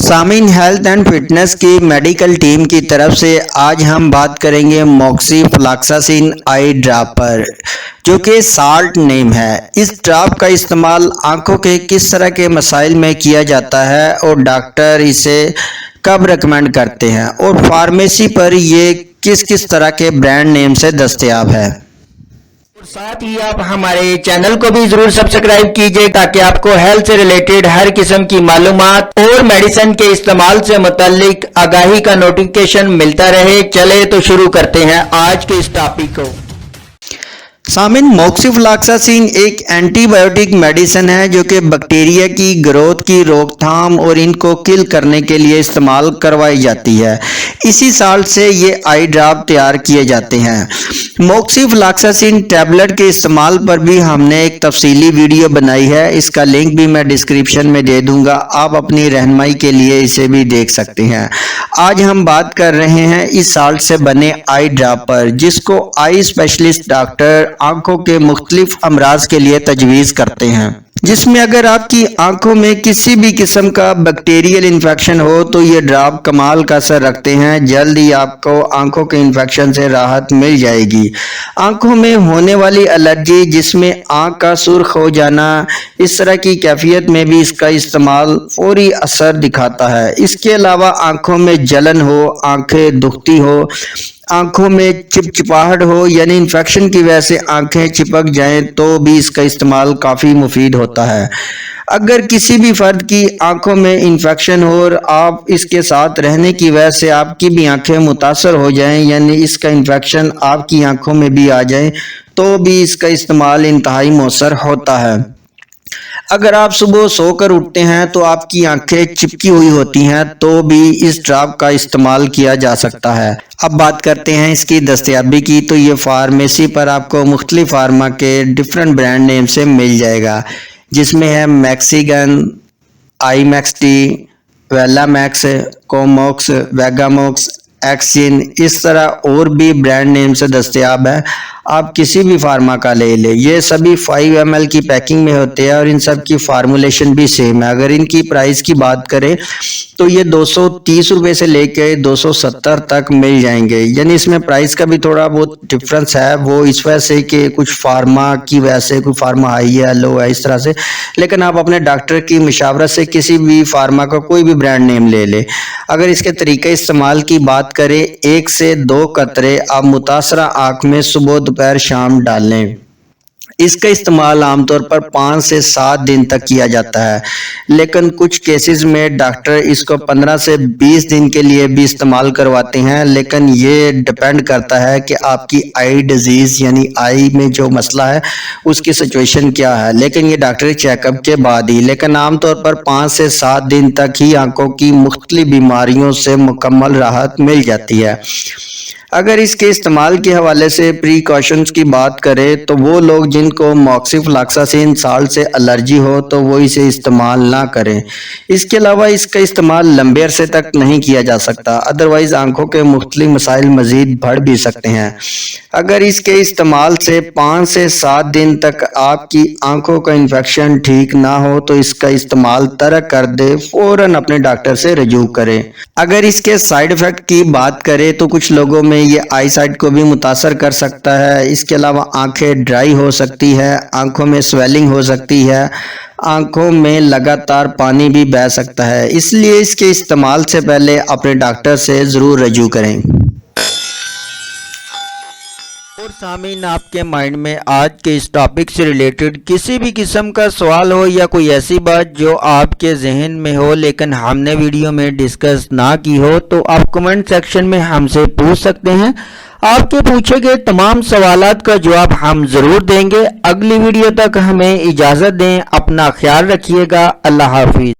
सामीन health and fitness की medical team की तरफ से आज हम बात करेंगे मोक्सीफ्लॉक्सासिन आई ड्रॉप पर, जो कि साल्ट नेम है। इस ड्रॉप का इस्तेमाल आंखों के किस तरह के मसाइल में किया जाता है और डॉक्टर इसे कब रिकमेंड करते हैं और फार्मेसी पर ये किस किस तरह के ब्रांड नेम से दस्तयाब है। साथ ही आप हमारे चैनल को भी जरूर सब्सक्राइब कीजिए ताकि आपको हेल्थ से रिलेटेड हर किस्म की मालूमात और मेडिसिन के इस्तेमाल से मुतालिक आगाही का नोटिफिकेशन मिलता रहे। चले तो शुरू करते हैं आज के इस टॉपिक को। सामिन, मोक्सीफ्लॉक्सासिन एक एंटीबायोटिक मेडिसिन है जो कि बैक्टीरिया की ग्रोथ की रोकथाम और इनको किल करने के लिए इस्तेमाल करवाई जाती है। इसी साल्ट से ये आई ड्रॉप तैयार किए जाते हैं। मोक्सीफ्लॉक्सासिन टैबलेट के इस्तेमाल पर भी हमने एक तफसीली वीडियो बनाई है, इसका लिंक भी मैं डिस्क्रिप्शन में दे दूंगा, आप अपनी रहनुमाई के लिए इसे भी देख सकते हैं। आज हम बात कर रहे हैं इस साल्ट से बने आई ड्रॉप पर, जिसको आई स्पेशलिस्ट डॉक्टर आंखों के मुख्तलिफ अमराज के लिए तजवीज़ करते हैं, जिसमें अगर आपकी आंखों में किसी भी किस्म का बैक्टीरियल इन्फेक्शन हो तो ये ड्रॉप कमाल का असर रखते हैं। जल्द ही आपको आंखों के इन्फेक्शन से राहत मिल जाएगी। आंखों में होने वाली एलर्जी, जिसमें आंख का सुर्ख हो जाना, इस तरह की कैफियत में भी इसका इस्तेमाल फौरी असर दिखाता है। इसके अलावा आंखों में जलन हो, आंखें दुखती हो, आंखों में चिपचिपाहट हो यानी इन्फेक्शन की वजह से आंखें चिपक जाएं तो भी इसका इस्तेमाल काफ़ी मुफीद होता है। अगर किसी भी फर्द की आंखों में इन्फेक्शन हो और आप इसके साथ रहने की वजह से आपकी भी आंखें मुतासर हो जाएं यानी इसका इन्फेक्शन आपकी आंखों में भी आ जाए तो भी इसका इस्तेमाल इंतहाई मौसर होता है। अगर आप सुबह सोकर उठते हैं तो आपकी आंखें चिपकी हुई होती हैं तो भी इस ड्रॉप का इस्तेमाल किया जा सकता है। अब बात करते हैं इसकी दस्तयाबी की, तो ये फार्मेसी पर आपको मुख्तलिफ फार्मा के डिफरेंट ब्रांड नेम से मिल जाएगा, जिसमें है मैक्सीगन, आई मैक्स टी, वेला मैक्स, कोमोक्स, वेगामोक्स, एक्सिन, इस तरह और भी ब्रांड नेम से दस्तयाब है। आप किसी भी फार्मा का ले लें, ये सभी 5 ml की पैकिंग में होते हैं और इन सब की फार्मूलेशन भी सेम है। अगर इनकी प्राइस की बात करें तो ये 230 रुपये से लेके 270 तक मिल जाएंगे, यानी इसमें प्राइस का भी थोड़ा बहुत डिफरेंस है। वो इस वजह से कि कुछ फार्मा की वजह से, कोई फार्मा हाई है, लो है, इस तरह से। लेकिन आप अपने डॉक्टर की मशावरत से किसी भी फार्मा का कोई भी ब्रांड नेम ले लें। अगर इसके तरीके इस्तेमाल की बात करें, 1 से 2 कतरे आप मुतासरा आँख में सुबह दोपहर शाम डालें। इसका इस्तेमाल आमतौर पर 5 से 7 दिन तक किया जाता है, लेकिन कुछ केसेस में डॉक्टर इसको 15 से 20 दिन के लिए भी इस्तेमाल करवाते हैं। लेकिन ये डिपेंड करता है कि आपकी आई डिजीज़ यानी आई में जो मसला है उसकी सिचुएशन क्या है, लेकिन ये डॉक्टरी चेकअप के बाद ही। लेकिन आमतौर पर 5 से 7 दिन तक ही आंखों की मुख्तलिफ बीमारियों से मुकम्मल राहत मिल जाती है। अगर इसके इस्तेमाल के हवाले से प्रिकॉशंस की बात करें तो वो लोग जिनको मोक्सीफ्लॉक्सासिन साल्ट से एलर्जी हो तो वो इसे इस्तेमाल ना करें। इसके अलावा इसका इस्तेमाल लंबे अरसे तक नहीं किया जा सकता, अदरवाइज आंखों के मुख्तलिफ मसाइल मजीद बढ़ भी सकते हैं। अगर इसके इस्तेमाल से 5 से 7 दिन तक आपकी आंखों का इन्फेक्शन ठीक ना हो तो इसका इस्तेमाल तर्क कर दे, फौरन अपने डॉक्टर से रजू करें। अगर इसके साइड इफ़ेक्ट की बात करें तो कुछ लोगों में ये आई साइट को भी मुतासर कर सकता है। इसके अलावा आंखें ड्राई हो सकती है, आंखों में स्वेलिंग हो सकती है, आंखों में लगातार पानी भी बह सकता है। इसलिए इसके इस्तेमाल से पहले अपने डॉक्टर से ज़रूर रजू करें। और सामीन, आपके माइंड में आज के इस टॉपिक से रिलेटेड किसी भी किस्म का सवाल हो या कोई ऐसी बात जो आपके जहन में हो लेकिन हमने वीडियो में डिस्कस ना की हो तो आप कमेंट सेक्शन में हमसे पूछ सकते हैं। आपके पूछे गए तमाम सवालात का जवाब हम ज़रूर देंगे। अगली वीडियो तक हमें इजाज़त दें। अपना ख्याल रखिएगा। अल्लाह हाफिज़।